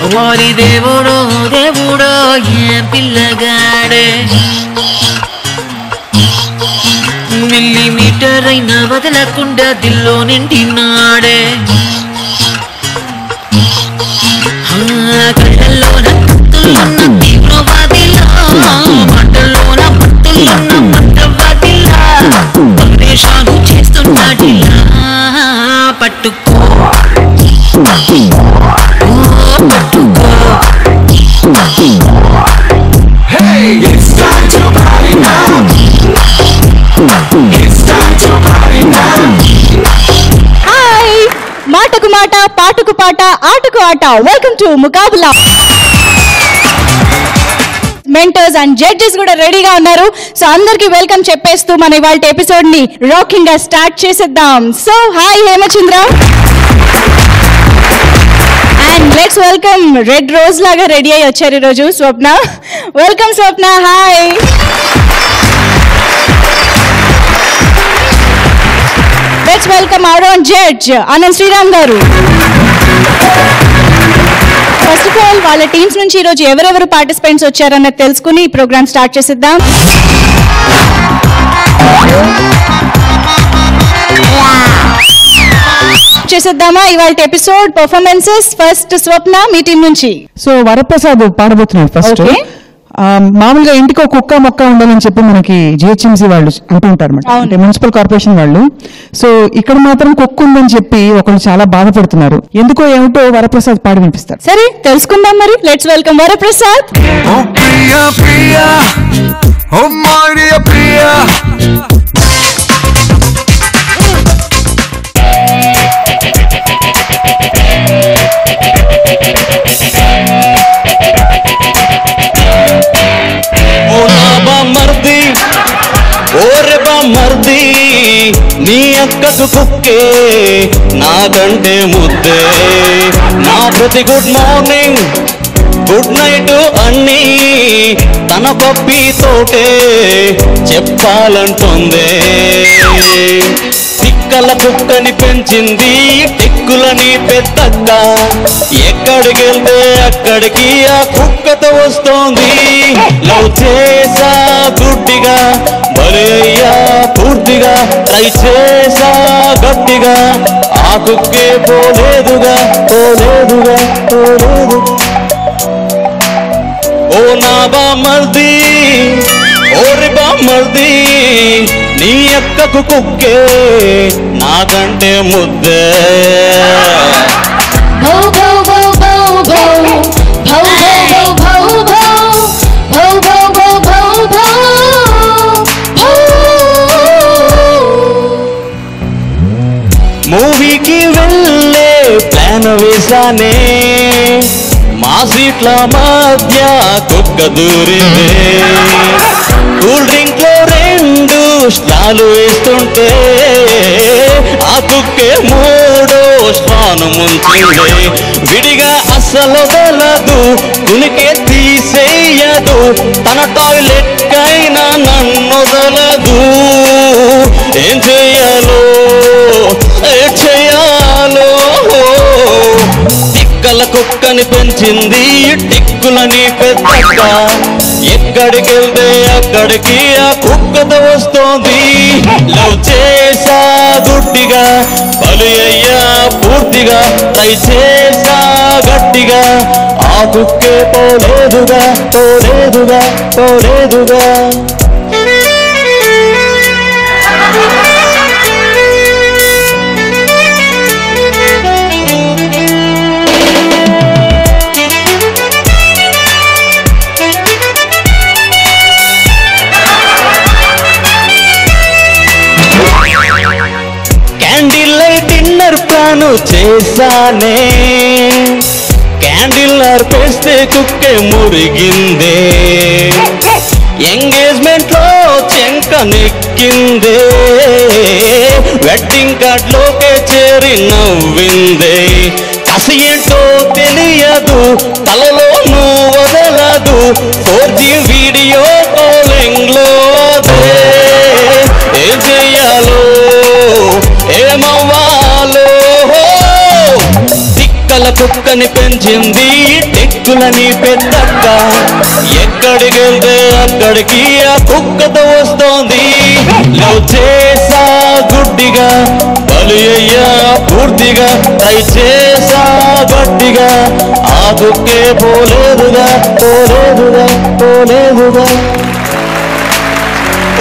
వారి దేవుడో దేవుడో ఏం పిల్లగాడే, మిల్లీమీటర్ అయినా వదలకుండా దిల్లో నిండినాడే. కళ్ళల్లోన కత్తులున్న తీవ్రవాదిలా, మాటల్లోన పత్తులున్న మంత్రవాదిలా, పరేషాను చేస్తున్నాడిలా. పట్టుకో పట్టుకో. Hey, it's time to party now. It's time to party now. Hi, మాటకు మాట, పాటకు పాట, ఆటకు ఆట. Welcome to Mukabula. Mentors and judges కూడా రెడీగా ఉన్నారు. సో అందరికి వెల్కమ్ చెప్పేస్తూ మన ఇవాళ ఎపిసోడ్ ని రాకింగ్ గా స్టార్ట్ చేసేద్దాం. So hi Hemachandra, and let's welcome red rose లాగా రెడీ అయ్యి వచ్చారు ఈరోజు Swapna. Welcome Swapna. Hi. Let's welcome our own judge Anand Sriram garu. First of all వాళ్ళ టీమ్స్ నుంచి ఈరోజు ఎవరెవరు పార్టిసిపెంట్స్ వచ్చారన్నది తెలుసుకుని ఈ ప్రోగ్రామ్ స్టార్ట్ చేసేద్దాం. చేసేద్దామా ఇవాళ ఎపిసోడ్ పర్ఫార్మెన్సెస్. ఫస్ట్ స్వప్న మీ టీం నుంచి. సో వరప్రసాద్ పాడబోతున్నాడు ఫస్ట్. మామూలుగా ఇంటికి ఒక కుక్క మొక్క ఉండాలని చెప్పి మనకి జిహెచ్ఎంసీ వాళ్ళు అంటూ ఉంటారు అన్నమాట, అంటే మున్సిపల్ కార్పొరేషన్ వాళ్ళు. సో ఇక్కడ మాత్రం కుక్క ఉందని చెప్పి ఒకళ్ళు చాలా బాధపడుతున్నారు. ఎందుకో ఏమిటో వరప్రసాద్ పాడి వినిపిస్తారు. సరే తెలుసుకుందాం మరి. Let's welcome Varaprasad. Oh Priya Priya, oh my dear Priya. మర్ది నీ అక్కకు కుక్కే నాకంటే ముద్దే, నా ప్రతి గుడ్ మార్నింగ్ గుడ్ నైట్ అన్నీ తన పప్పితోటే చెప్పాలంటుందే. తిక్కల కుక్కని పెంచింది టిక్కులని పెద్దక్క, ఎక్కడికి వెళ్తే అక్కడికి ఆ కుక్కతో వస్తోంది. లవ్ చేసా గుడ్డిగా, బలి అయ్యా పూర్తిగా, ట్రై చేసా గట్టిగా, ఆ కుక్కే పోలేదుగా పోలేదుగా పోలేదు. ఓ నా బామర్ది, ఓరి బామర్ది నీ అక్కకు కుక్కే నాకంటే ముద్దే. మూవీకి వెళ్ళే ప్లాన్ వేసానే, మా సీట్ల మధ్య కుక్క దూరిందే. కూల్ డ్రింక్ లో 2 స్టాలు వేస్తుంటే ఆ కుక్కే 3వ స్టాను ముంచిందే. విడిగా అస్సలు వదలదు, కునికే తీసేయదు, తన టాయిలెట్ కైనా నన్ను వదలదు. ఏం చెయ్యాలో ఏం చెయ్యాలో, తిక్కల కుక్కని పెంచింది టిక్కులని పెద్దక్క, ఎక్కడికి వెళ్తే అక్కడికి ఆ కుక్కతో వస్తోంది. లవ్ చేసా గుడ్డిగా, బలి అయ్యా పూర్తిగా, ట్రై చేసా గట్టిగా, ఆ కుక్కే పోలేదుగా పోలేదుగా పోలేదుగా. చేసానే క్యాండిల్ అర్పేస్తే కుక్కే మురిగిందే, ఎంగేజ్మెంట్ లో చెంక నెక్కిందే, వెడ్డింగ్ కార్డ్ లోకే చేరి నవ్విందే. కసి ఏంటో తెలియదు, తలలోనూ వదలదు, 4G వీడియో కాలింగ్ లో ఏం చెయ్యాలో ఏమవ్వాలో. కుక్కని పెంచింది టెక్కులని పెద్దక్క. ఎక్కడికి వెళ్తే అక్కడికి ఆ కుక్కతో వస్తోంది. లవ్ చేసా గుడ్డిగా, బలి అయ్యా పూర్తిగా, ట్రై చేసా గట్టిగా, ఆ కుక్కే పోలేదుగా పోలేదుగా పోలేదుగా.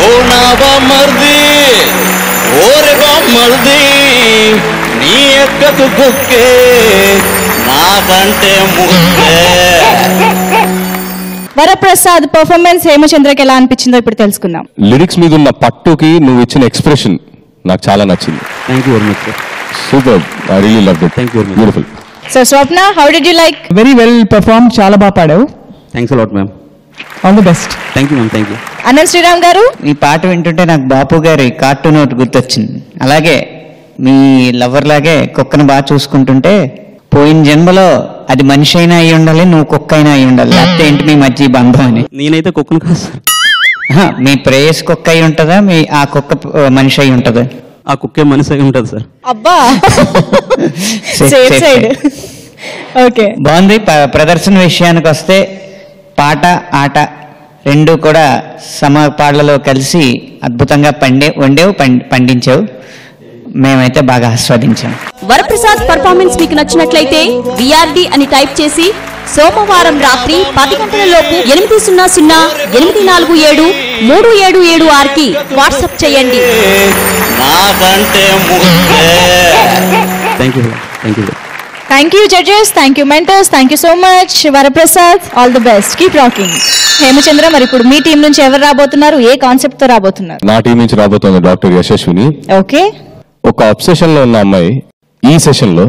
ఓ నా బామ్మర్ది, ఓరే బామ్మర్ది, నీ ఎక్కకు కుక్కే నాకంటే ముక్కే. వరప్రసాద్ పర్ఫార్మెన్స్ హేమచంద్రకి ఎలా అనిపించిందో ఇప్పుడు తెలుసుకుందాం. లిరిక్స్ మీద ఉన్న పట్టుకి నువ్వు ఇచ్చిన ఎక్స్ప్రెషన్ నాకు చాలా నచ్చింది. Thank you very much sir. Super, I really loved it. Thank you very much. Beautiful. So Swapna, how did you like? Very well perform, చాలా బాగా పాడావు. Thanks a lot ma'am. All the best. Thank you ma'am. Thank you. Ananth Sriram garu, ఈ పాట వింటుంటే నాకు బాపు గారి cartoon ఒకటి గుర్తొచ్చింది. అలాగే మీ లవర్ లాగే కుక్కను బాగా చూసుకుంటుంటే పోయిన జన్మలో అది మనిషి అయినా అయి ఉండాలి, నువ్వు కుక్క అయినా అయి ఉండాలి, లేకపోతే ఏంటి మీ మధ్య ఈ బంధం అని. నేనైతే కుక్కను కాదు సార్. మీ ప్రేయస్ కుక్క అయి ఉంటుందా, మీ ఆ కుక్క మనిషి అయి ఉంటుందా? ఆ కుక్కే మనిషి అయి ఉంటుంది సార్. అబ్బా సేఫ్ సైడ్. ఓకే, బాగుంది. ప్రదర్శన విషయానికి వస్తే పాట ఆట రెండు కూడా సమపాళ్లలో కలిసి అద్భుతంగా పండించావు. మేమైతే బాగా ఆస్వాదించాం. వరప్రసాద్ పర్ఫార్మెన్స్ మీకు నచ్చినట్లయితే విఆర్డి అని టైప్ చేసి సోమవారం రాత్రి 10 గంటల లోపు 8008447377 కి వాట్సాప్ చేయండి. నాకంటే ముక్కే. Thank you. Thank you. Thank you judges, thank you mentors, thank you so much. Varaprasad, all the best, keep rocking. Hemachandra, మరి ఇప్పుడు మీ టీం నుంచి ఎవరు రాబోతున్నారు, ఏ కాన్సెప్ట్ తో రాబోతున్నారు? నా టీం నుంచి రాబోతోంది డాక్టర్ యశస్విని. ఓకే, ఒక అబ్సెషన్ లో ఉన్న అమ్మాయి ఈ సెషన్ లో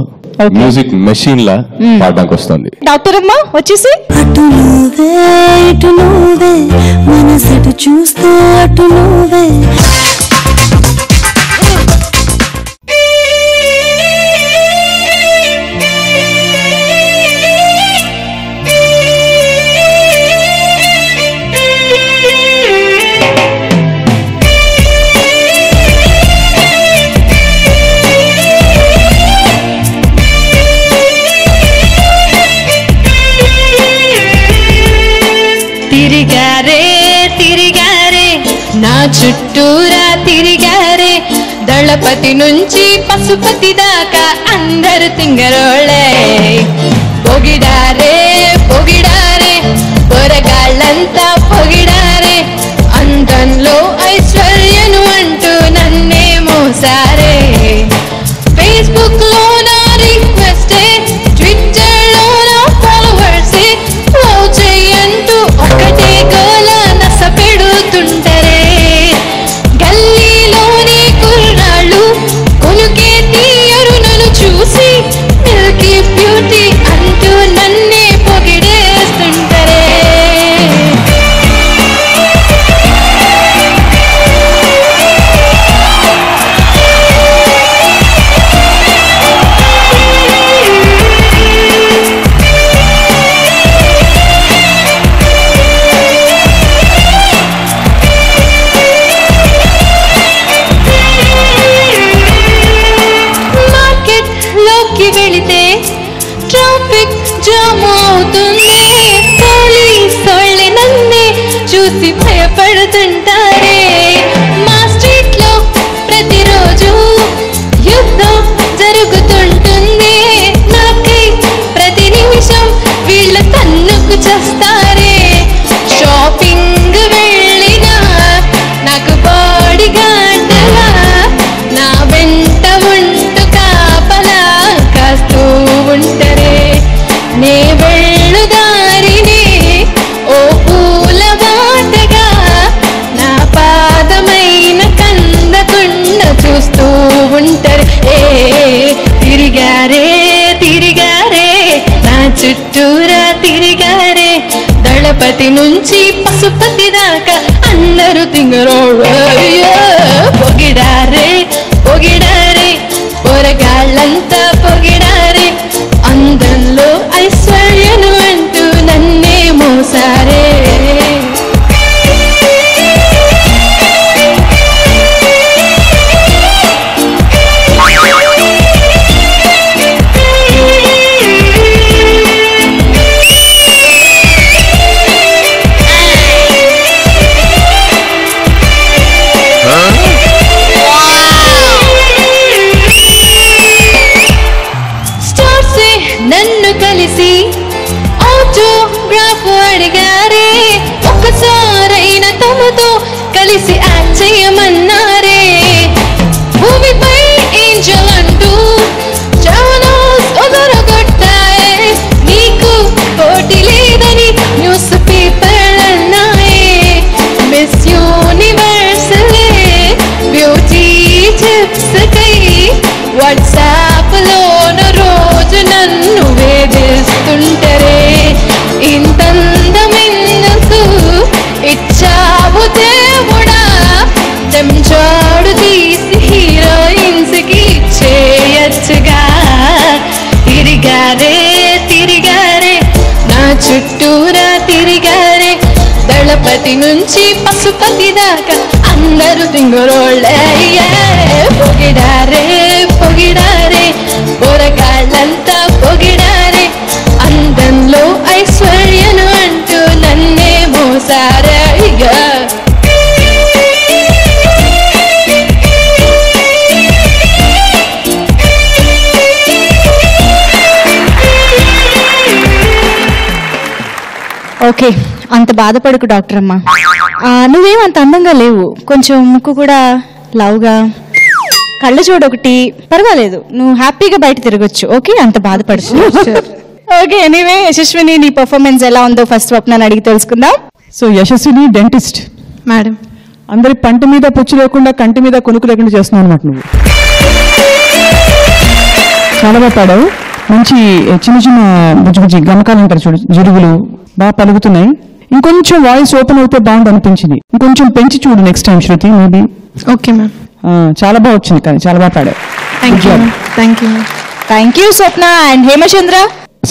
మ్యూజిక్ మెషిన్ లా పాడడానికి వస్తుంది. డాక్టర్ అమ్మ వచ్చేసి. అటు నువ్వే ఇటు నువ్వే, మనసెటు చూస్తే అటు నువ్వే. నా చుట్టూరా తిరిగారే, దళపతి నుంచి పశుపతి దాకా అందరు తింగరోళ్ళే. పొగిడారే పొగిడారే, పొరగాళ్ళంతా పొగిడారే, అందంలో ఐశ్వర్యను అంటూ నన్నే మోసారే. ఫేస్బుక్ లో నా రిక్వెస్టే, ట్విట్టర్ లో నా ఫాలోవర్సే, లవ్ చెయ్యంటూ ఒకటే గోల నస పెడుతుంటరే. గల్లీలోని కుర్రాళ్ళు కొనుకే తీయరు నన్ను చూసి, మిల్కీ బ్యూటీ అంటూ నన్నే పొగిడేస్తుంటరే. వెళితే ట్రాఫిక్ జామ్ అవుతుంది, పోలీసోళ్ళే నన్నే చూసి భయపడుతుంటారే. మా స్ట్రీట్ లో ప్రతిరోజు యుద్ధం జరుగుతుంటుంది, నాకై ప్రతి నిమిషం వీళ్ళు తన్నుకు చేస్తారే. షాపింగ్ వెళ్ళినా నాకు బాడీ గార్డులా నా వెంట ఉంటూ కాపలా కాస్తూ ఉంటరే. నే వెళ్ళు దారిని ఓ పూల బాటగా, నా పాదమైన కందకుండా చూస్తూ ఉంటరే. తిరిగారే తిరిగారే, నా చుట్టూరా తిరిగారే, దళపతి నుంచి పశుపతి దాకా అందరూ తింగరోళ్ళు. పొగిడారే పొగిడారే, పొరగాళ్ళంతా పొగిడారే, అందంలో ఐశ్వర్యను అంటూ నన్నే మోసారే. అడిగారే, ఒక్కసారైన తమతో కలిసి యాక్ట్ చేయమన్నారే. భూమిపై ఏంజల్ అంటూ జవనాస్ ఒదరగొట్టాయే, నీకు పోటీ లేదని న్యూస్ పేపర్ అన్నాయే. మిస్ యూనివర్సలే బ్యూటీ టిప్స్ కై వాట్సాప్ లోన రోజు నన్ను వేధిస్తుంటరే. ఇంతందమెందుకు ఇచ్చావు దేవుడా, చెంచాడు తీసి హీరోయిన్స్ కి చేయొచ్చుగా. తిరిగారే తిరిగారే నా చుట్టూరా తిరిగారే, దళపతి నుంచి పశుపతి దాకా అందరూ తింగురోళ్ళే. పొగిడారే పొగిడారే పొరగాళ్ళంతా పొగిడారే, అందంలో ఐశ్వర్యను అంటూ నన్నే మోసారే. ఓకే, అంత బాధపడకు డాక్టర్ అమ్మా. నువ్వేం అంత అందంగా లేవు, కొంచెం ముక్కు కూడా లావుగా, కళ్ళ చూడు ఒకటి, పర్వాలేదు, నువ్వు హ్యాపీగా బయట తిరగొచ్చు. ఓకే, అంత బాధపడకు. ఓకే, ఎనీవే యశస్విని, నీ పర్ఫార్మెన్స్ ఎలా ఉందో ఫస్ట్ స్వప్నాన్ని అడిగి తెలుసుకుందాం. సో యశస్విని డెంటిస్ట్ మేడం, అందరి పంట మీద పుచ్చు లేకుండా కంటి మీద కొనుక్కు లేకుండా చేస్తున్నావు అనమాట నువ్వు. చాలా బాగా పాడావు. మంచి చిన్న చిన్న బుజ్జి బుజ్జి గమకాలు అంటారు చూడు, జిరుగులు బాగా పలుకుతున్నాయి. ఇంకొంచెం వాయిస్ ఓపెన్ అయితే బాగుంది అనిపించింది. ఇంకొంచెం పెంచి చూడు నెక్స్ట్ టైం శృతి, మేబీ. Okay ma'am. చాలా బాగా వచ్చింది, కానీ చాలా బాగా పాడావు. Thank you Swapna. And Hemachandra?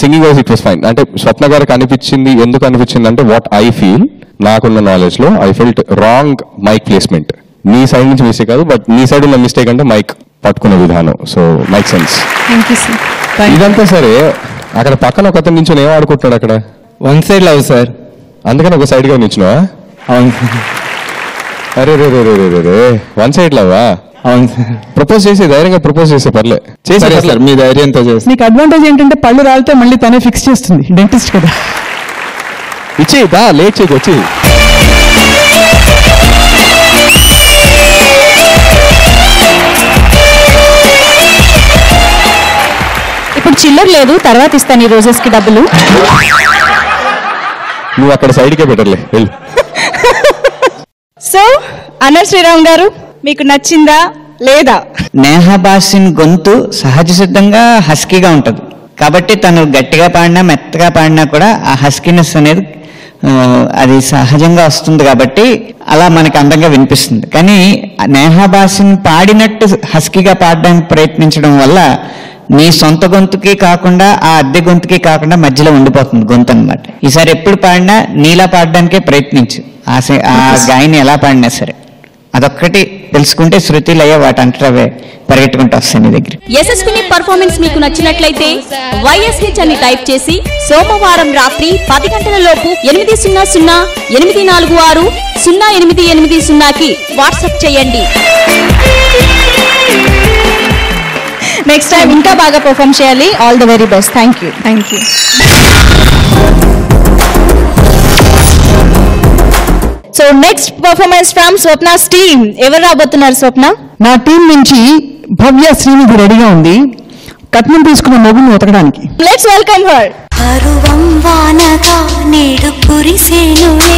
Singing wise it was fine. అంటే స్వప్న గారికి అనిపించింది, ఎందుకు అనిపించింది అంటే వాట్ ఐ ఫీల్, నాకున్న నాలెడ్జ్ లో I felt wrong mic placement. నీ సైడ్ నుంచి మిస్టేక్ కాదు, బట్ నీ సైడ్ ఉన్న మిస్టేక్ అంటే మైక్ పట్టుకునే విధానం. So mic sense. ఇదంతా సరే, అక్కడ పక్కన ఒక అతను నించుని ఏం ఆడుకుంటున్నాడు అక్కడ? వన్ సైడ్ లవ్ సార్, అందుకని ఒక సైడ్ గా నించున్నావా? అవును. అరే రే రే రే రే రే, వన్ సైడ్ లవ్వా? అవును సార్. ప్రపోజ్ చేసి ధైర్యంగా ప్రపోజ్ చేసే పర్లే, చేసే సార్ మీ ధైర్యంతో చేసి. నీకు అడ్వాంటేజ్ ఏంటంటే పళ్ళు రాలితే మళ్ళీ తనే ఫిక్స్ చేస్తుంది, డెంటిస్ట్ కదా. ఇచ్చేయి దా, లేట్ చేయకు, వచ్చి. ఇప్పుడు చిల్లర లేదు, తర్వాత ఇస్తాను ఈ రోజెస్ కి డబ్బులు. నువ్వు అక్కడ సైడ్కే బెటర్లే, వెళ్ళు. సో అన్నర్ శ్రీరామ్ గారు, మీకు నచ్చిందా లేదా? నేహా బాసిన్ గొంతు సహజ సిద్ధంగా హస్కీగా ఉంటుంది, కాబట్టి తను గట్టిగా పాడినా మెత్తగా పాడినా కూడా ఆ హస్కీనెస్ అనేది అది సహజంగా వస్తుంది, కాబట్టి అలా మనకి అందంగా వినిపిస్తుంది. కానీ నేహా బాసిన్ పాడినట్టు హస్కీగా పాడడానికి ప్రయత్నించడం వల్ల నీ సొంత గొంతుకి కాకుండా ఆ అద్దె గొంతుకి కాకుండా మధ్యలో ఉండిపోతుంది గొంతు అనమాట. ఈసారి ఎప్పుడు పాడినా నీలా పాడడానికే ప్రయత్నించు, ఆ గాయని ఎలా పాడినా సరే. అదొక్కటి తెలుసుకుంటే శృతి లయ వాటంటే పరిగెట్టుకుంటూ వస్తాయి నీ దగ్గర. యశస్విని పర్ఫార్మెన్స్ మీకు నచ్చినట్లయితే YSH అని టైప్ చేసి సోమవారం రాత్రి 10 గంటల లోపు 800-846-0880కి వాట్సాప్ చేయండి. నెక్స్ట్ టైం ఇంకా బాగా పర్ఫార్మ్ చేయాలి. All the very best. Thank you. So next performance from Swapna's team. ఎవరు రాబోతున్నారు స్వప్న? నా టీం నుంచి భవ్య శ్రీనిధి రెడీగా ఉంది కట్నం తీసుకున్న మొగుని ఉతకడానికి. Let's welcome her. పరువం వానగా నేడు కురిసేనులే,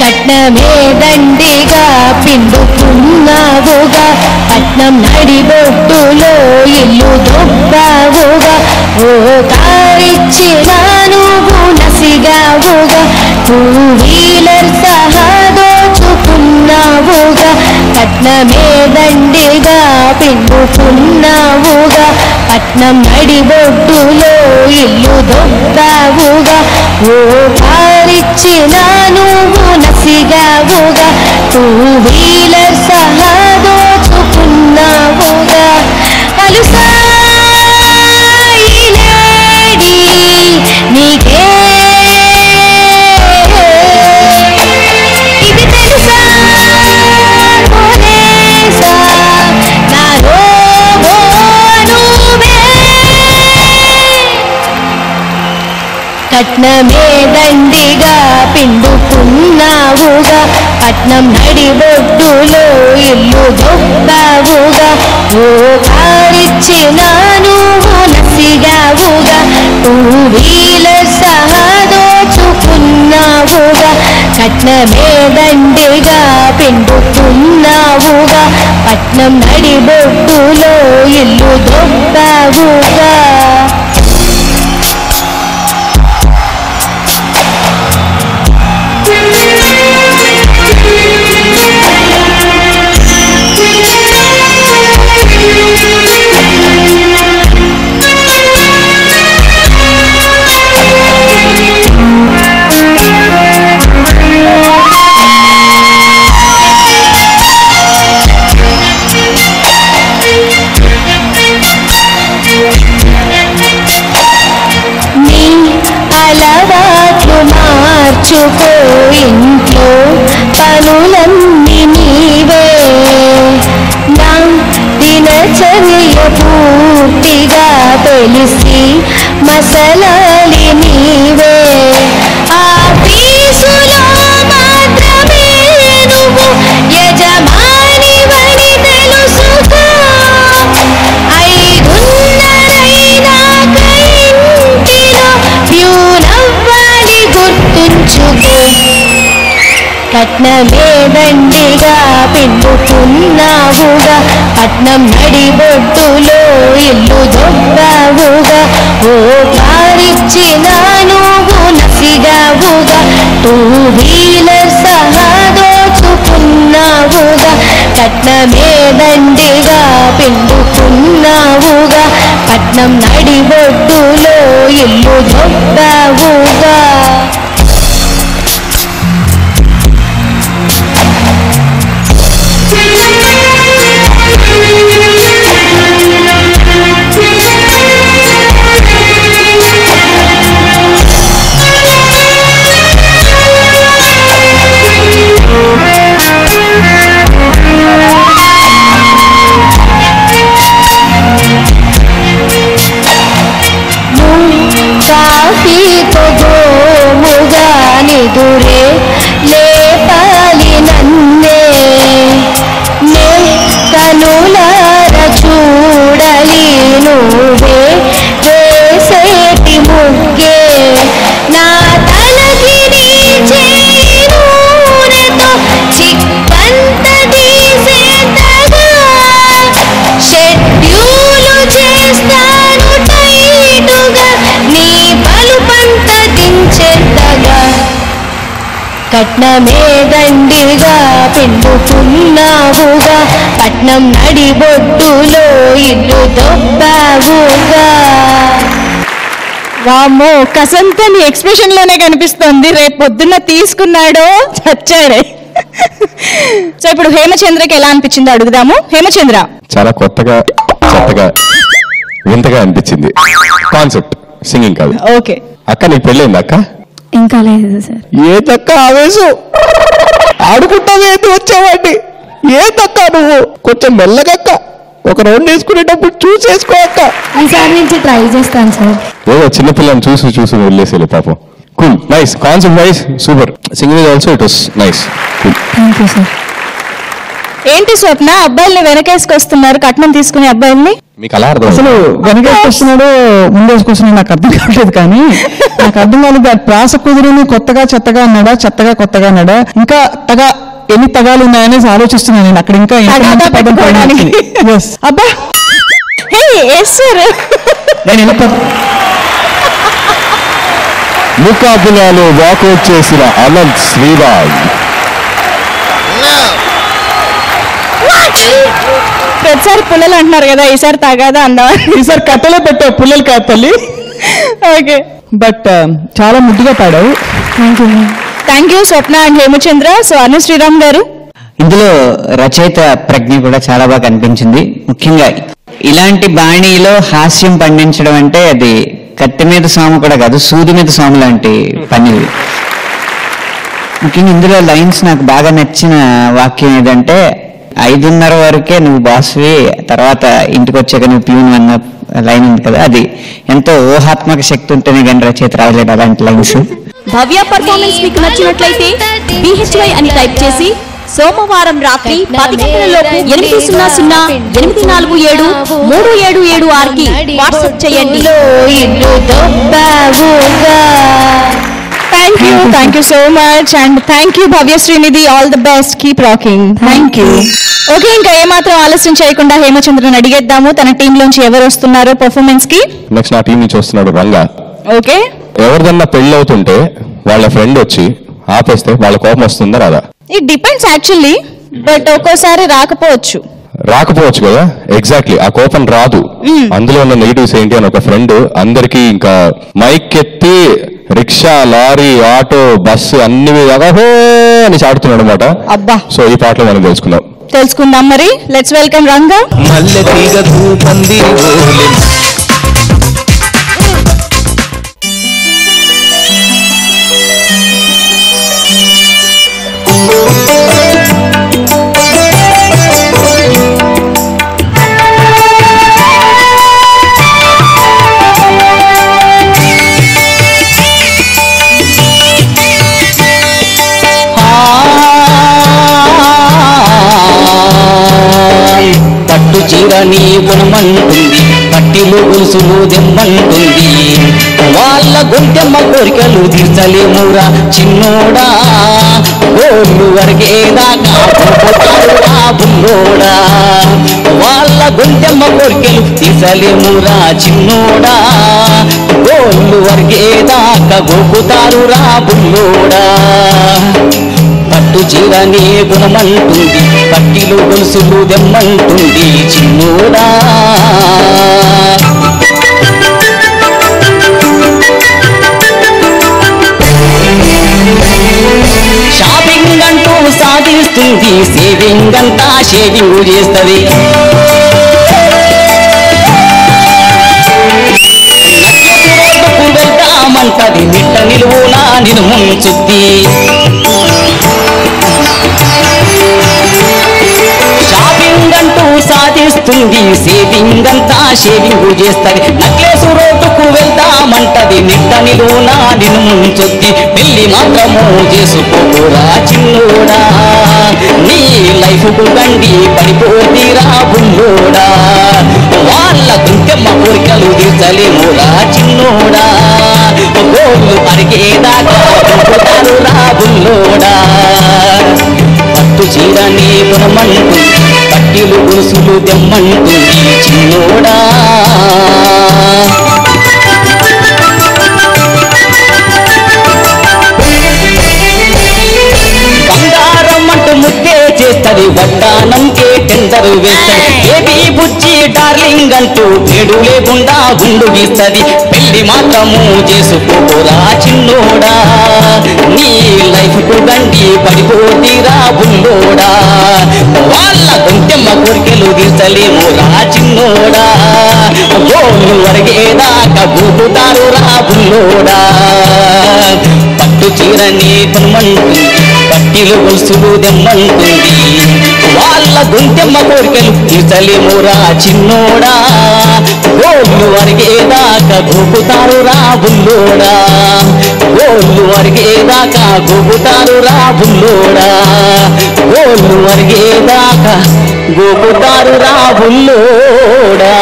కట్నమే దండిగా పిండుకున్నావుగా, పట్నం నడిబొట్టులో ఇల్లు దొబ్బావుగా, ఓ కారిచ్చినా నువ్వు నసిగావుగా, 2 వీలర్ సహా దోచుకున్నావుగా, కట్నమే దండిగా పిండుకున్నావుగా, పట్నం నడిబొట్టులో ఇల్లు దొబ్బావుగా, ఓ కారిచ్చినా నువ్వు టూ వీలర్ సహా దోచుకున్నావుగా కలుసా ఈ లేడీ నీకే ఇది తెలుసా కొనేసా నాలో నువ్వే కట్నమే దండిగా పిండుకున్నావుగా పట్నం నడిబొడ్డులో ఇల్లు దొబ్బావుగా ఓ కారిచ్చినాను నసిగావుగా టూ వీలర్ సహా దోచుకున్నావుగా కట్నమే దండిగా పిండుకున్నావుగా పట్నం నడిబొడ్డులో ఇల్లు దొబ్బావుగా అలవాట్లు మార్చుకో ఇంట్లో పనులన్నీ నీవే నా దినచర్య పూర్తిగా తెలిసి మసలాలి నీవే ఆఫీసులో మాత్రమే నువ్వు యజమానివని తెలుసుకో 5:30 ఇంటిలో ప్యూనవ్వాలి గుర్తుంచుకో కట్నమే దండిగా పిండుకున్నావుగా పట్నం నడిబొడ్డులో ఇల్లు దొబ్బావుగా ఓ కారిచ్చినాను నసిగావుగా టూ వీలర్ సహా దోచుకున్నావుగా కట్నమే దండిగా పిండుకున్నావుగా పట్నం నడిబొడ్డులో ఇల్లు దొబ్బావుగా కాఫీతో గోముగా నిదురే లేపాలి నన్నే నే కనులార చూడలి నువ్వే వేసేటి ముగ్గే నా తలకి నీ చేనూనెతో చిక్కంత తీసేతగా షెడ్యూలు చేస్తాను టైటుగా నీ పలుపంత దించేద్దగా కట్నమే దండిగా పిండుకున్నావుగా పట్నం నడిబొడ్డులో ఇల్లు దొబ్బావుగా వామ్మో కసంతా నీ ఎక్స్ప్రెషన్ లోనే కనిపిస్తుంది రేపు పొద్దున్న తీసుకున్నాడో చచ్చాడే సో ఇప్పుడు హేమచంద్రకి ఎలా అనిపించిందో అడుగుదాము హేమచంద్ర చాలా కొత్తగా చెత్తగా వింతగా అనిపించింది కాన్సెప్ట్ సింగింగ్ కాదు ఓకే అక్క నీకు పెళ్ళైంది అక్క ఇంకా లేదు సార్ ఏ తక్క ఆవేశం ఆడుకుంటావేంటి వచ్చేవాడిని ఏ తక్క నువ్వు కొంచెం మెల్లగక్క ఒక రౌండ్ వేసుకునేటప్పుడు చూసేసుకో అక్క ఈసారి నుంచి ట్రై చేస్తాను సార్ ఏదో చిన్నపిల్లని చూసి వదిలేసేలే పాపం cool nice concept voice super singing also it was nice thank you sir ఏంటి స్వప్న అబ్బాయిల్ని వెనకేసుకొస్తున్నారు కట్నం తీసుకునే అబ్బాయిల్ని మీకు అలా అర్థం అసలు వెనకేసుకొస్తున్నాడో ముందేసుకొస్తున్నాడో నాకు అర్థం కావట్లేదు కానీ నాకు అర్థం కాలేదు ఆ ప్రాస కుదిరిని కొత్తగా చెత్తగా అన్నాడా చెత్తగా కొత్తగా అన్నాడా ఇంకా తగా ఎన్ని తగాలు ఉన్నాయనేసి ఆలోచిస్తున్నాను నేను అక్కడ ఇంకా అబ్బా నేను ముకాబులాలో వాకౌట్ చేసిన అనంత్ శ్రీరాజ్ ప్రతిసారి పుల్లలు అంటున్నారు కదా ఈసారి తగాదా అందా ఈసారి కట్టలే పెట్టావు పుల్లలు కాదు తల్లి ఓకే బట్ చాలా ముద్దుగా పాడావు thank you Swapna and Hemachandra so Ananth Sriram garu ఇందులో రచయిత ప్రజ్ఞ కూడా చాలా బాగా కనిపించింది. ముఖ్యంగా ఇలాంటి బాణీలో హాస్యం పండించడం అంటే అది కత్తి మీద సాము కూడా కాదు, సూది మీద సాము లాంటి పని. ముఖ్యంగా ఇందులో లైన్స్ నాకు బాగా నచ్చిన వాక్యం ఏదంటే 5:30 వరకే నువ్వు బాస్వి, తర్వాత ఇంటికి వచ్చాక నువ్వు ప్యూన్ అన్న లైన్ ఉంది కదా, అది ఎంతో ఊహాత్మక శక్తి ఉంటేనే కానీ రచయిత రాయలేడు అలాంటి లైన్స్. భవ్య పర్ఫార్మెన్స్ మీకు నచ్చినట్లయితే BHY అని టైప్ చేసి సోమవారం రాత్రి 10 గంటలలోపు 800-847-377 కి వాట్సాప్ చేయండి. Thank you so much and thank you Bhavya Srinidhi, all the best, keep rocking. Thank you. Okay, ఇంకా ఏమాత్రం ఆలస్యం చేయకుండా హేమచంద్రన్ అడిగేద్దాము తన టీం లోంచి ఎవరు వస్తున్నారో పర్ఫార్మెన్స్ కి. నెక్స్ట్ నా టీం నుంచి వస్తున్నాడు రంగా. ఓకే, ఎవరిదన్నా పెళ్ళి అవుతుంటే వాళ్ళ ఫ్రెండ్ వచ్చి ఆపేస్తే వాళ్ళ కోపం వస్తుందా రాదా? ఇట్ డిపెండ్స్ యాక్చువల్లీ, బట్ ఒక్కోసారి రాకపోవచ్చు కదా. ఎగ్జాక్ట్లీ, ఆ కోపం రాదు. అందులో ఉన్న నెగిటివ్స్ ఏంటి అని ఒక ఫ్రెండ్ అందరికి ఇంకా మైక్ ఎత్తి రిక్షా, లారీ, ఆటో, బస్సు అన్ని మీద అని చాడుతున్నాడు అనమాట. అబ్బా, సో ఈ పాటలో మనం తెలుసుకుందాం మరి. Let's welcome Ranga. పట్టు చీర నీ గుణమంటుంది, పట్టిలు గొలుసులు దెమ్మంటుంది, వాళ్ళ గొంతెమ్మ కోరికలు తీర్చలేమురా చిన్నోడా, గోళ్ళు వరకేదాకా బుల్లోడా, వాళ్ళ గొంతెమ్మ కోరికలు తీర్చలేమురా చిన్నోడా, గోళ్ళు వరకేదాకా గోపుతారురా బుల్లోడా. పట్టు చీర నీ గుణమంటుంది, పట్టిలు గొలుసులు దెమ్మంటుంది చిన్నోడా. షాపింగ్ అంటూ సాధిస్తుంది, సేవింగ్ అంతా షేవింగ్ చేస్తుంది, వెళ్తామంటది మిట్ట నిలువునా నిన్ను ముంచుద్ది. షాపింగ్ అంటూ సాధిస్తుంది, సేవింగ్ అంతా షేవింగ్ చేస్తుంది, నక్లెస్ రోడ్డుకు వెళ్తామంటది నిట్ట నిలువునా నిన్ను ముంచుద్ది. పెళ్లి మాత్రము చేసుకోరా చిన్నోడా, నీ లైఫ్ కు గండి పడిపోతీరా బుల్లోడా, వాళ్ళ గుంకెమ్మ కోరికలు తీర్చలేమురా చిన్నోడా, గోళ్ళు పరిగేదాకా రా బుల్లోడా. పట్టు చీర నీ గుణమంటుంది, పట్టిలు గొలుసులు దెమ్మంటుంది చిన్నోడా. బంగారం అంటూ ముద్దే చేస్తది, వడ్డానంకే టెండర్ వేస్తది, ఏబీ బుజ్జి డార్లింగ్ అంటూ తేడు లేకుండా గుండు గీస్తది. పెళ్లి మాత్రము చేసుకోరా చిన్నోడా, నీ లైఫ్ కు గండి పడిపోతీరా బుల్లోడా, వాళ్ళ గొంతెమ్మ కోరికలు తీర్చలేమురా చిన్నోడా, గోళ్ళు వరగేదాకా గూపుతారు రా బుల్లోడా. పట్టు చీర నీ గుణమంటుంది, పట్టిలు గొలుసులు దెమ్మంటుంది, వాళ్ళ గొంతెమ్మ కోరికలు తీర్చలేమురా చిన్నోడా, గోళ్ళు వరగేదాకా గూపుతారు రా బుల్లోడా, గోళ్ళు వరగేదాకా గూపుతారు రా బుల్లోడా, గోళ్ళు వరగేదాకా గూపుతారు రా బుల్లోడా.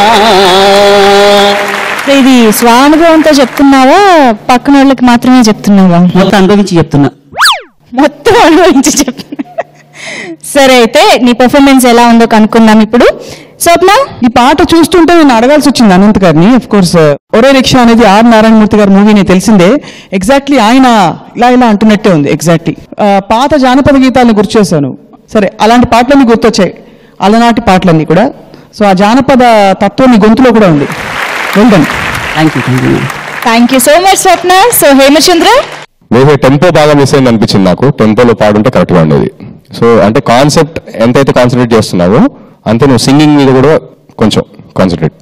ఇది స్వానుభవంతో చెప్తున్నావా, పక్కన వాళ్ళకి మాత్రమే చెప్తున్నావా? మొత్తం అనుభవించి చెప్తున్నా. మొత్తం అనుభవించి చెప్తున్నా. సరే, అయితే నీ పర్ఫార్మెన్స్ ఎలా ఉందో కనుక్కుందాం ఇప్పుడు. స్వప్న, ఈ పాట చూస్తుంటే నేను అడగాల్సి వచ్చింది అనంత్ గారిని. అఫ్ కోర్స్ ఒరే రిక్షా అనేది ఆర్ నారాయణమూర్తి గారి మూవీని తెలిసిందే. ఎగ్జాక్ట్లీ ఆయన ఇలా అంటున్నట్టే ఉంది. ఎగ్జాక్ట్లీ పాత జానపద గీతాలను గుర్తు చేశాను. సరే, అలాంటి పాటలన్నీ గుర్తొచ్చాయి, అలనాటి పాటలన్నీ కూడా. సో ఆ జానపద తత్వం నీ గొంతులో కూడా ఉంది. Well done. Thank you so much Swapna. So Hemachandra, tempo బాగా మిస్ అయింది అనిపించింది నాకు. టెంపోలో పాడుంటే కరెక్ట్గా ఉండేది. సో అంటే కాన్సెప్ట్ ఎంతైతే కాన్సన్ట్రేట్ చేస్తున్నావో అంతే నువ్వు సింగింగ్ మీద కూడా కొంచెం కాన్సన్ట్రేట్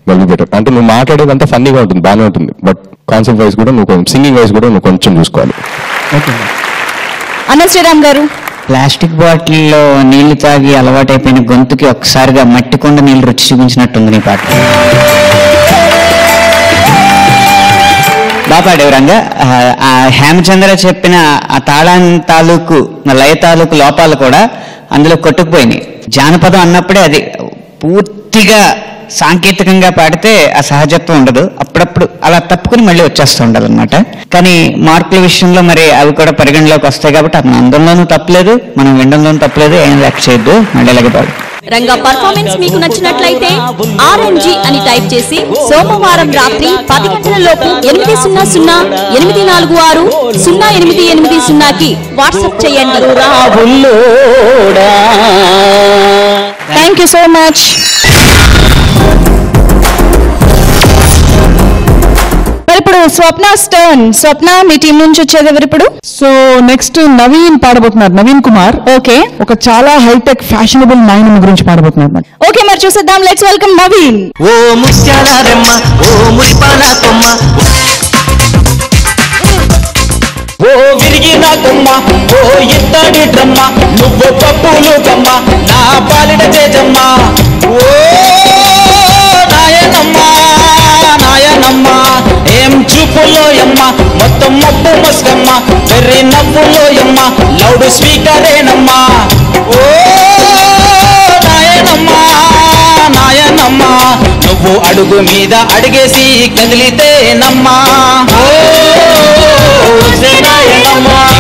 వెల్ బెటర్. అంటే నువ్వు మాట్లాడేది అంతా ఫన్నీగా ఉంటుంది, బాగానే ఉంటుంది, బట్ కాన్సెప్ట్ వైజ్ కూడా నువ్వు కొంచెం సింగింగ్ వైజ్ కూడా నువ్వు కొంచెం చూసుకోవాలి. అన్న శ్రీరామ్ గారు, ప్లాస్టిక్ బాటిల్లో నీళ్లు తాగి అలవాటైపోయిన గొంతుకి ఒక్కసారిగా మట్టి కొండ నీళ్ళు రుచి చూపించినట్టుంది నీ పాట. బాగా పాడేవు రంగా. ఆ హేమచంద్ర చెప్పిన ఆ తాళాకు లయ తాలూకు లోపాలు కూడా అందులో కొట్టుకుపోయినాయి. జానపదం అన్నప్పుడే అది పూర్తిగా సాంకేతికంగా పాడితే ఆ సహజత్వం ఉండదు, అప్పుడప్పుడు అలా తప్పుకుని మళ్ళీ వచ్చేస్తూ ఉండాలి అనమాట. కానీ మార్కుల విషయంలో మరి అవి కూడా పరిగణలోకి వస్తాయి కాబట్టి అతను అందులోనూ తప్పలేదు, మనం వినడంలోనూ తప్పలేదు, ఏం లెక్క చేయొద్దు, మళ్ళీ ఇలాగే పాడు. రంగా పర్ఫార్మెన్స్ మీకు నచ్చినట్లయితే RNG అని టైప్ చేసి సోమవారం రాత్రి 10 గంటల లోపు 800-846-0880కి వాట్సాప్ చేయండి. Thank you so much. ఇప్పుడు స్వప్న స్టర్న్. స్వప్న, మీ టీం నుంచి వచ్చేది ఎవరు ఇప్పుడు? సో నెక్స్ట్ నవీన్ పాడబోతున్నారు, నవీన్ కుమార్. ఓకే, ఒక చాలా హైటెక్ ఫ్యాషనబుల్ నాయనమ్మ గురించి పాడబోతున్నారు. ఓకే, మరి చూసేద్దాం. Let's welcome Naveen. ఓ ముత్యాలమ్మ, ఓ మురిపాల కొమ్మ, ఓ విరిగిన కొమ్మ, ఓ ఇత్తడి డ్రమ్మ, నువ్వు పప్పులు కమ్మ, నా పాలిట చేజమ్మ. ఓ నాయనమ్మ నాయనమ్మ, ఏం చూపులోయమ్మ, మొత్తం మబ్బు మస్కమ్మ, వెర్రి నవ్వులోయమ్మ, లౌడ్ స్పీకరేనమ్మ. ఓ నాయనమ్మ నాయనమ్మ, నువ్వు అడుగు మీద అడిగేసి కదిలితేనమ్మా.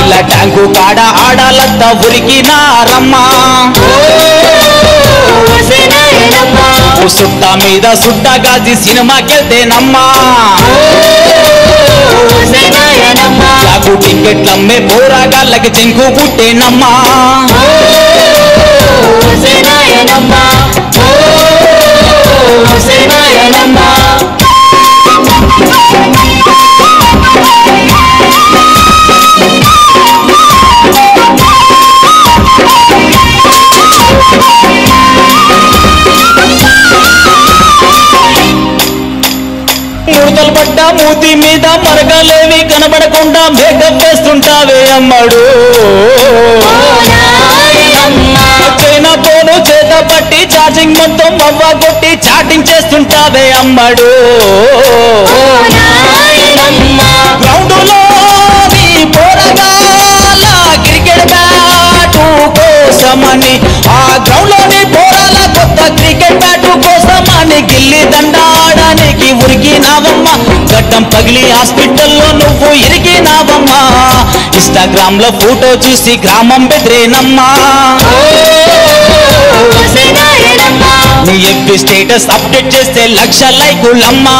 ఇలా ట్యాంకు కాడ ఆడాలంతా ఉరికినారమ్మా. సుట్ట మీద సుట్ట గాజి సినిమాకెళ్తేనమ్మా. నాకు టికెట్లమ్మే పోరాగాళ్ళకి చెంకు పుట్టేనమ్మా. ముడతలు పడ్డ మూతి మీద మరకలేవి కనబడకుండా మేకప్ వేస్తుంటావే అమ్మడు. చైనా పోను చేత పట్టి ఛార్జింగ్ మొత్తం అవ్వ కొట్టి చాటింగ్ చేస్తుంటావే అమ్మడు. గ్రౌండులో నీ పోరగాల క్రికెట్ బ్యాటు కోసమని, ఆ గ్రౌండ్ లోని పోరాల కొత్త క్రికెట్ బ్యాటు కోసమని గిల్లి దండాడానికి ఉరికినావమ్మా. గడ్డం పగిలి హాస్పిటల్లో నువ్వు ఇరిగినావమ్మా. ఇన్స్టాగ్రామ్ లో ఫోటో చూసి గ్రామం బెదిరేనమ్మా. నీ ఎఫ్బి స్టేటస్ అప్డేట్ చేస్తే 1,00,000 లైకులమ్మా.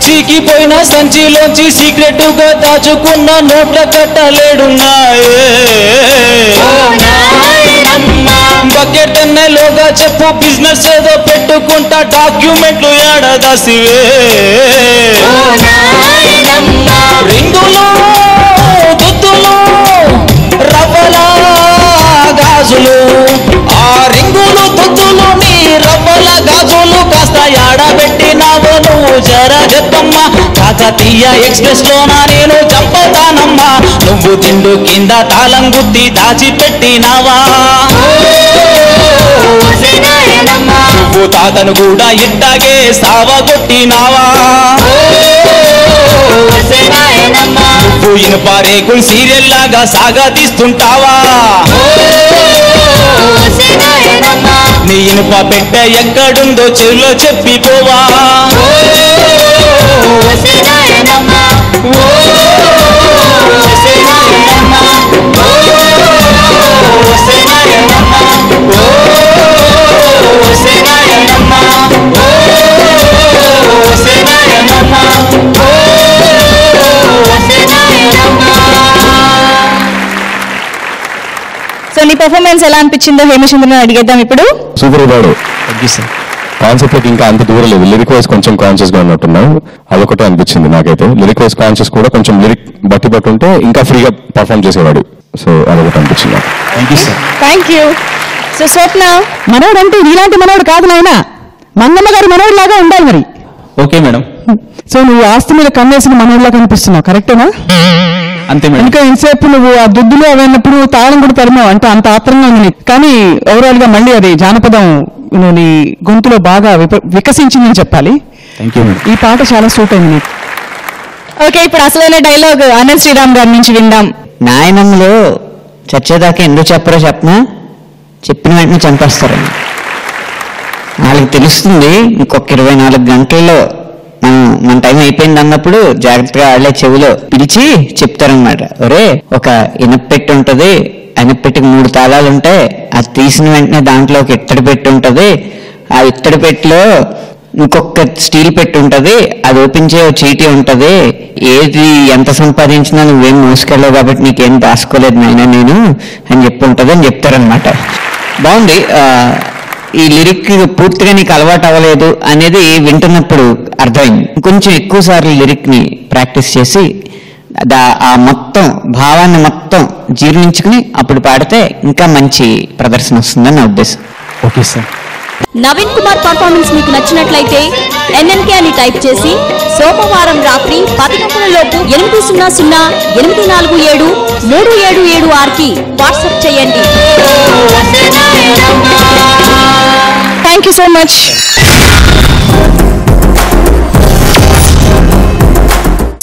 చీకిపోయిన సంచిలోంచి సీక్రెట్ గా దాచుకున్న నోట్ల కట్టలేడున్నాయే. బకెట్ ఎన్నెలోగా చెప్పు, బిజినెస్ ఏదో పెట్టుకుంటా, డాక్యుమెంట్లు ఏడదాసివే. రింగులు దుద్దులు రవ్వల గాజులు, ఆ రింగులు దుద్దులు నీ రవ్వల గాజులు కాస్త ఆడబెట్టినావో నువ్వు జర చెప్పమ్మా. కాకతీయ ఎక్స్ప్రెస్ లోనా నేను చంపతానమ్మా. నువ్వు తిండు కింద తాళం గుద్ది దాచిపెట్టినావా. నువ్వు తాతను కూడా ఇట్టాగే సావగొట్టినావా. నువ్వు ఇనుప రేకులు సీరియల్ లాగా సాగతీస్తుంటావా. నీ ఇనుప పెట్టె ఎక్కడుందో చెరులో చెప్పిపోవా. నీ పర్ఫార్మెన్స్ ఎలా అనిపించిందో హేమచంద్రని అడిగేద్దాం ఇప్పుడు. సూపర్ పాడు. కాన్సెప్ట్ లోకి ఇంకా అంత దూరం లేదు. లిరిక్ వైజ్ కొంచెం కాన్షియస్ గా ఉన్నట్టున్నావు, అదొకటే అనిపించింది నాకైతే. లిరిక్ వైజ్ కాన్షియస్ కూడా కొంచెం లిరిక్ బట్టి ఉంటే ఇంకా ఫ్రీగా పర్ఫామ్ చేసేవాడు. సో అదొకటి అనిపించింది. Thank you. సో స్వప్న, మనోడు అంటే ఇలాంటి మనోడు కాదు నాయన, మంగమ్మ గారి మనోడు లాగా ఉండాలి మరి. Okay madam. సో నువ్వు ఆస్తి మీద కన్నేసిన మనోడిలా కనిపిస్తున్నావు, కరెక్టేనా? అంతే మేడం. ఇంకా ఇంతసేపు నువ్వు ఆ దుద్దులు అవన్నప్పుడు తాళం కూడా తరిమావు, అంటే అంత ఆత్రంగా ఉంది నీకు. కానీ ఓవరాల్ గా మళ్ళీ అది జానపదం నీ గొంతులో బాగా వికసించిందని చెప్పాలి. ఈ పాట చాలా సూట్ అయింది నీకు. ఓకే, ఇప్పుడు అసలైన డైలాగ్ ఆనంద్ శ్రీరామ్ గారి నుంచి విందాం. నాయనమ్మలో చచ్చేదాకా ఎందుకు చెప్పరో చెప్పనా, చెప్పిన వెంటనే చంపేస్తారని వాళ్ళకి తెలుస్తుంది. ఇంకొక 24 గంటల్లో మన టైం అయిపోయింది అన్నప్పుడు జాగ్రత్తగా వాళ్ళే చెవిలో పిలిచి చెప్తారనమాట. ఒరే, ఒక ఇనప్పెట్టి ఉంటది, ఇనప్పెట్టికి 3 తాళాలు ఉంటాయి, అది తీసిన వెంటనే దాంట్లో ఒక ఇత్తడి పెట్టి ఉంటది, ఆ ఇత్తడి పెట్టిలో ఇంకొక స్టీల్ పెట్టి ఉంటది, అది ఓపెన్ చే చీటీ ఉంటది, ఏది ఎంత సంపాదించినా నువ్వేం మోసుకెళ్ళవు కాబట్టి నీకేం దాచుకోలేదు నాయన నేను అని చెప్పి ఉంటది అని చెప్తారనమాట. బాగుంది. ఈ లిరిక్ పూర్తిగా నీకు అలవాటు అవ్వలేదు అనేది వింటున్నప్పుడు అర్థమైంది. కొంచెం ఎక్కువ సార్లు లిరిక్ ని ప్రాక్టీస్ చేసి ఆ మొత్తం భావాన్ని మొత్తం జీర్ణించుకుని అప్పుడు పాడితే ఇంకా మంచి ప్రదర్శన వస్తుందని నా ఉద్దేశం. Okay sir. Naveen Kumar performance మీకు నచ్చినట్లయితే NNK అని టైప్ చేసి సోమవారం రాత్రి 10 గంటలలోపు 8008473776 కి వాట్సాప్ చేయండి. Thank you so much.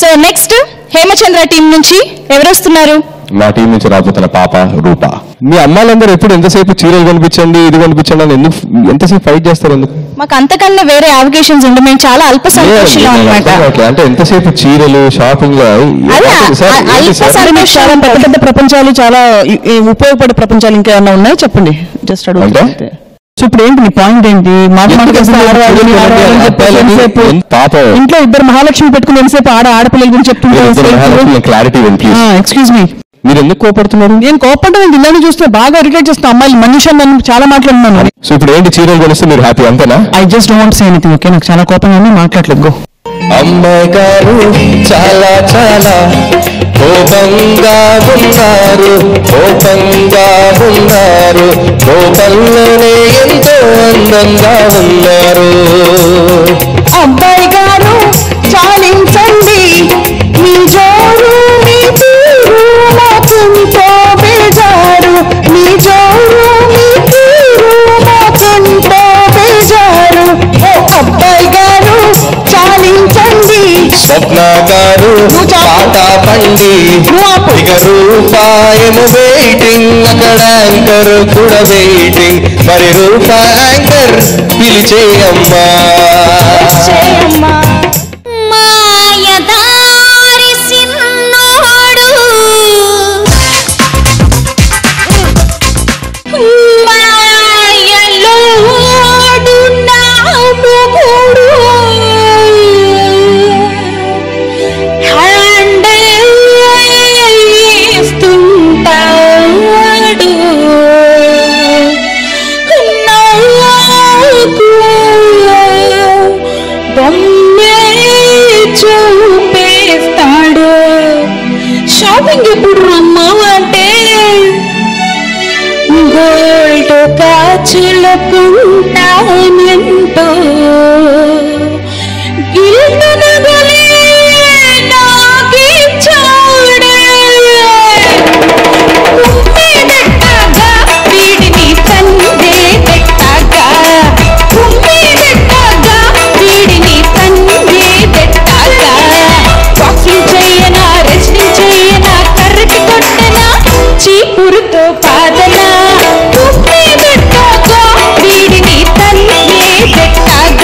So next Hemachandra team నుంచి ఎవరు వస్తున్నారు? నా టీం నుంచి రాబోతున్న పాప రూప. మీ అమ్మాయిలందరూ ఎప్పుడు ఎంతసేపు చీరలు కనిపించండి, ఇది కనిపించండి అని ఎందుకు ఎంతసేపు ఫైట్ చేస్తారు? ఎందుకు? మాకు అంతకన్నా వేరే అప్లికేషన్స్ ఉండే, మేము చాలా అల్ప సంతోషంగా అన్నమాట. అంటే ఎంతసేపు చీరలు షాపింగ్ పెద్ద పెద్ద ప్రపంచాలు, చాలా ఉపయోగపడే ప్రపంచాలు ఇంకా ఏమన్నా ఉన్నాయో చెప్పండి. జస్ట్ అడుగుతా. సో ఇప్పుడు ఏంటి నీ పాయింట్ ఏంటి? ఇంట్లో 2 మహాలక్ష్మి పెట్టుకుని ఎంతసేపు ఆడపిల్లల గురించి చెప్తుంటే క్లారిటీ. ఎక్స్క్యూజ్ మీ, మీరు ఎందుకు కోపడుతున్నారు? నేను కోపడడం ఇలాంటి చూస్తే బాగా ఇరిటేట్ చేస్తాను. అమ్మాయిలు మనిషి నన్ను చాలా మాట్లాడుతున్నాను. సో ఇప్పుడు ఏంటి చీరలు కొనిస్తే మీరు హ్యాపీ అంతేనా? I just don't say anything. Okay, నాకు చాలా కోపంగా మాట్లాడలేదు. గో. అమ్మాయి గారు చాలా చాలా కోపంగా ఉన్నారు, కోపంగా ఉన్నారు, కోపంలోనే ఎంతో అందంగా ఉన్నారు. అబ్బాయి గారు చాలించండి, మీ జోరు మీ తీరు మాకెంతో బేజారు, మీ జోరు మీ తీరు మాకెంతో బేజారు. ఓ అబ్బాయి గారు చాలించండి. స్వప్న గారు పాట పండి, ఇక రూపాయము వెయిటింగ్, అక్కడ యాంకర్ కూడా వెయిటింగ్, మరి రూపా యాంకర్ పిలిచేయమ్మా. మాయదారి సిన్నోడు మాయలోడు నా మొగుడు, హ్యాండిల్ వేస్తుంటాడు, నాకు బొమ్మే చూపేస్తాడు. షాపింగ్ ఎప్పుడు రమ్మంటే గోల్డ్ కాచులకుంటానంటూ గిల్లు నగలే నాకిచ్చాడే. కుమ్మే పెట్టగా వీడిని తందే పెట్టగా, కుమ్మే పెట్టగా వీడిని తందే పెట్టగా, బాక్సింగ్ చెయ్యనా రెస్లింగ్ చెయ్యనా కర్రకి కొట్టనా చీపురుతో పాదనా, కుమ్మే పెట్టగా వీడిని తందే పెట్టగా.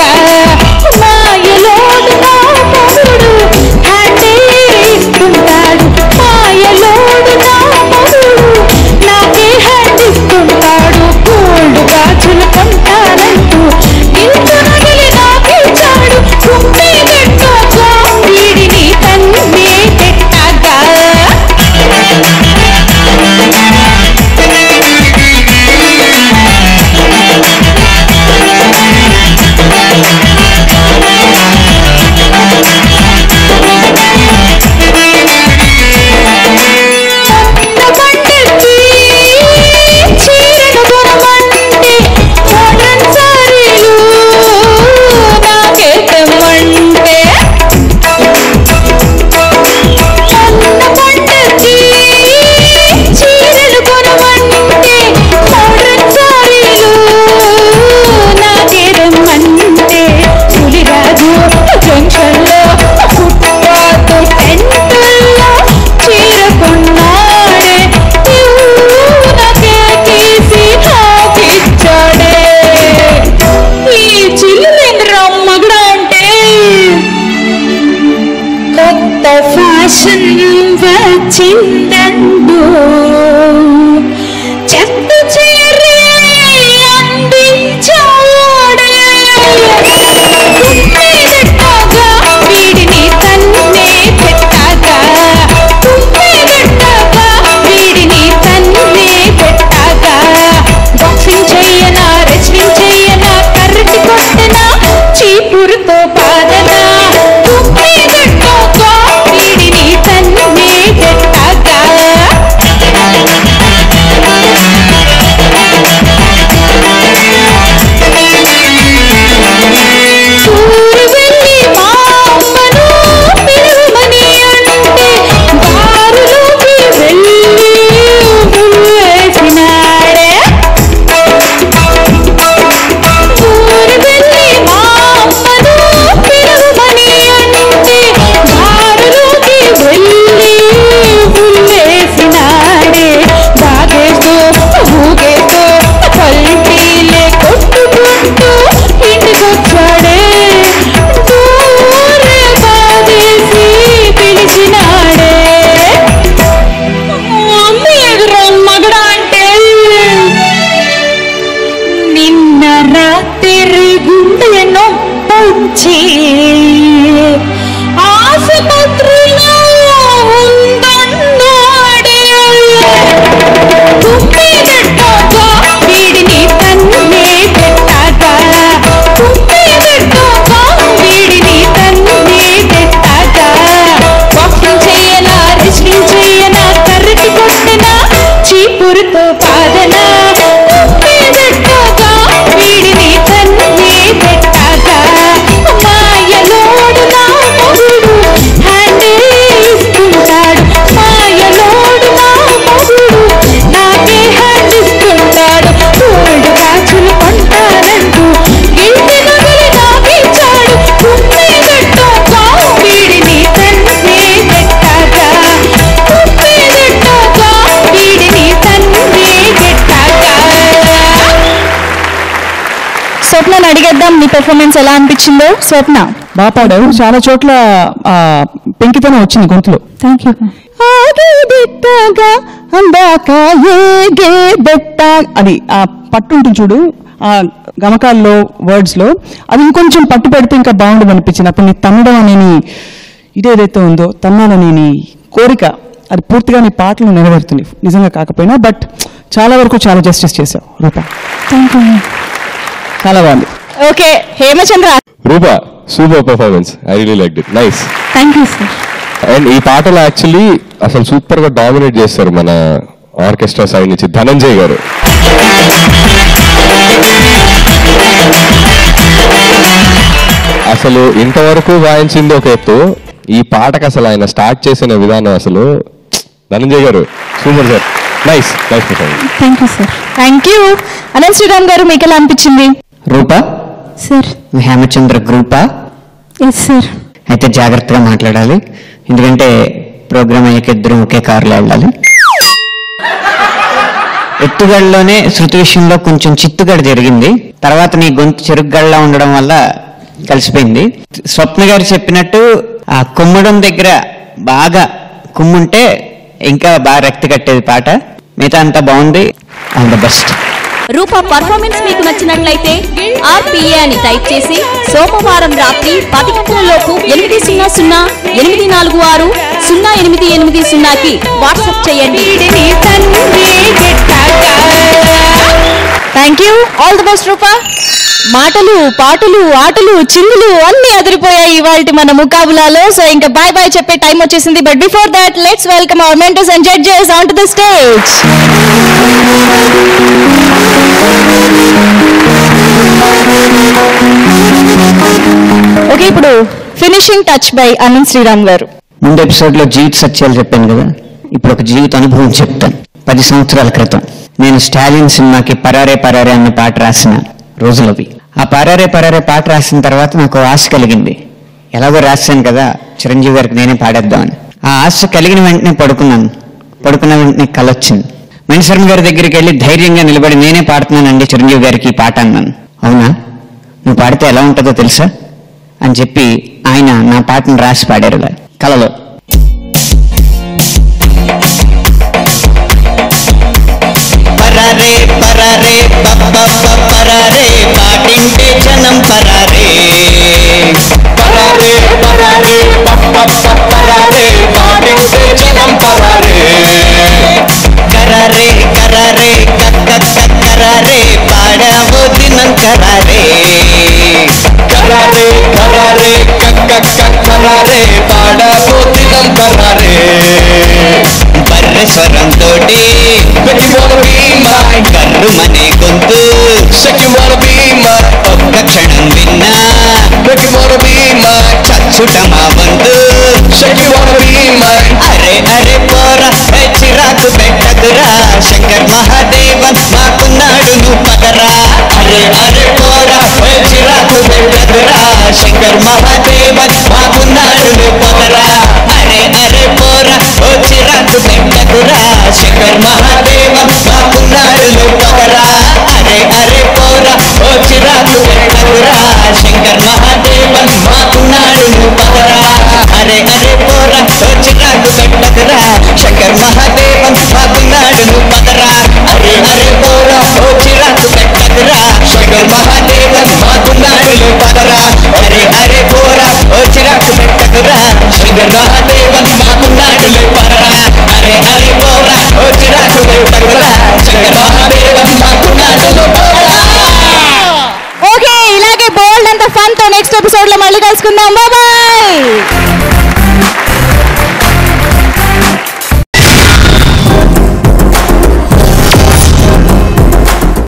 వచ్చిందండు చెత్త చేరే అందించాడే తుమ్మెదట్టగా వీడిని తన్నే పెట్టాగా తుమ్మెదట్టగా వీడిని తన్నే పెట్టాగా బాక్సింగ్ చెయ్యనా రెస్లింగ్ చెయ్యనా కర్రటి కొట్టనా చీపురుతో పాదనా తుమ్మెదట్టగా వీడిని తన్నే పెట్టాగా ఊరు వెళ్ళి మా అమ్మను పిలువమని అంటే దారులోకి వెళ్ళి ముళ్ళేసినాడే ఊరు వెళ్ళి మా అమ్మను పిలువమని అంటే దారులోకి వెళ్ళి ముళ్ళేసినాడే బాగేస్తూ ఊగేస్తూ పల్టీలే కొట్టుకుంటూ ఇంటికొచ్చాడే దూరే బాధేసి పిలిచినాడే అమ్మి ఎదురు మగడా అంటే నిన్న రాత్రి గుండె నొప్పొచ్చి ఆసుపత్రిలో ఉందన్నాడే తుమ్మెదట్టగా వీడిని తన్నే పెట్టాగా తుమ్మెదట్టగా వీడిని తన్నే పెట్టాగా బాక్సింగ్ చెయ్యనా రెస్లింగ్ చెయ్యనా కర్రటి కొట్టనా చీపురుతో పాదనా తుమ్మెదట్టగా వీడిని తన్నే పెట్టాగా మాయలోడు నా మొగుడు హ్యాండిల్ ఇస్తుంటాడు మాయలోడు నా మొగుడు నాకే హ్యాండ్ ఇస్తుంటాడు గోల్డ్ గాజులు కొంటానంటూ ఇంటి నగలు నాకిచ్చాడు తుమ్మెదట్టగా వీడిని తన్నే పెట్టాగా తుమ్మెదట్టగా వీడిని తన్నే పెట్టాగా. స్వప్నని అడిగేద్దాం నీ పెర్ఫార్మెన్స్ ఎలా అనిపించిందో. స్వప్న బాగా పాడావు. చాలా చోట్ల పెంకితనం వచ్చింది గొంతులో. Thank you. ఆగే బెట్టగా అందాక ఏగే బెట్ట అది ఆ పట్టు ఉంటుంది చూడు ఆ గమకాల్లో వర్డ్స్ లో అది ఇంకొంచెం పట్టు పెడితే ఇంకా బాగుండదు అనిపించింది. అప్పుడు నీ తన్నడం అనే ఇదేదైతే ఉందో తన్నాలని నీ కోరిక అది పూర్తిగా నీ పాటలు నెరవేరుతుంది నిజంగా కాకపోయినా. బట్ చాలా వరకు చాలా జస్టిస్ చేసావు రూప. Thank you. చాలా బాగుంది. Okay Hemachandra. Roopa super performance, I really like it, nice. Thank you sir. And ఈ పాటలో యాక్చువల్లీ అసలు సూపర్ గా డామినేట్ చేస్తారు మన ఆర్కెస్ట్రా సైడ్ నుంచి ధనంజయ్ గారు. అసలు ఇంతవరకు వాయించింది ఒక ఎత్తు, ఈ పాటకు అసలు ఆయన స్టార్ట్ చేసిన విధానం అసలు Dhananjay garu super sir, nice nice performance. Thank you sir. Thank you. Ananth Sriram garu మీకు ఎలా అనిపించింది? రూపా సార్. హేమచంద్ర గ్రూపా? Yes sir. అయితే జాగ్రత్తగా మాట్లాడాలి, ఎందుకంటే ప్రోగ్రామ్ అయ్యాక ఇద్దరు ఒకే కారులో వెళ్ళాలి. ఎత్తుగడలోనే శృతి విషయంలో కొంచెం చిత్తుగడ జరిగింది, తర్వాత నీ గొంతు చెరుగ్గడలా ఉండడం వల్ల కలిసిపోయింది. స్వప్న గారు చెప్పినట్టు ఆ కుమ్మడం దగ్గర బాగా కుమ్ముంటే ఇంకా బాగా రక్తి కట్టేది పాట. మిగతా అంతా బాగుంది. All the best. Rupa performance మీకు నచ్చినట్లయితే RPA అని టైప్ చేసి సోమవారం రాత్రి 10 గంటలలోపు 808460880కి వాట్సాప్ చేయండి. Thank you. All the best Rupa. మాటలు పాటలు ఆటలు చిందులు అన్ని అదిరిపోయాయి ఇవాల్టి మన ముకాబులాలో. సో ఇంకా బాయ్ బాయ్ చెప్పే టైం వచ్చేసింది. But before that let's welcome our mentors and judges on to the stage. Okay, ఇప్పుడు finishing touch by Ananth Sriram garu. ముందు ఎపిసోడ్ లో జీవిత సత్యాలు చెప్పాను కదా, ఇప్పుడు ఒక జీవిత అనుభవం చెప్తాను. 10 సంవత్సరాల క్రితం నేను స్టాలిన్ సినిమాకి పరారే పరారే అన్న పాట రాసిన రోజులవి. ఆ పరారే పరారే పాట రాసిన తర్వాత నాకు ఆశ కలిగింది. ఎలాగో రాశాను కదా, చిరంజీవి గారికి నేనే పాడేద్దామని. ఆ ఆశ కలిగిన వెంటనే పడుకున్నాను. పడుకున్న వెంటనే కల వచ్చింది. మణిశర్మ గారి దగ్గరికి వెళ్ళి ధైర్యంగా నిలబడి నేనే పాడుతున్నానండి చిరంజీవి గారికి ఈ పాట అన్నాను. అవునా, నువ్వు పాడితే ఎలా ఉంటుందో తెలుసా అని చెప్పి ఆయన నా పాటను రాసి పాడారు కలలో. స్వరంతో కర్రుమనే గొంతు ఒక్క క్షణం విన్నా చచ్చుట మా వంతు అరే అరే పోరా చిరాకు పెట్టకురా శంకర్ మహాదేవన్ మాకున్నాడు నువ్వు పదరా అరే అరే పోరా చిరాకు పెట్టకురా శంకర్ మహాదేవన్ మాకున్నాడు నువ్వు పదరా అరే అరే పోరా చిరాకు పెట్టకురా శంకర్ మహాదేవన్ మాకున్నాడు నువ్వు పదరా అరే అరే పోరా చిరాకు పెట్టకురా శంకర్ మహాదేవన్ మాకున్నాడు నువ్వు పదరా అరే అరే పోరా చిరాకు పెట్టకురా శంకర్ మహాదేవన్ మాకున్నాడు నువ్వు పదరా అరే అరే పోరా చిరాకు పెట్టకురా శంకర్ మహాదేవన్ మాకున్నాడు నువ్వు పదరా అరే అరే పోరా చిరాకు పెట్టకురా శంకర్ మహాదేవన్ మాకున్నాడు నువ్వు పదరా అరే అరే పోరా చిరాకు పెట్టకురా శంకర్ మహాదేవన్ మాకున్నాడు నువ్వు పదరా. ఓకే, ఇలాగే బోల్డ్ అంత ఫన్ తో నెక్స్ట్ ఎపిసోడ్ లో మళ్ళీ కలుసుకుందాం. బాయ్.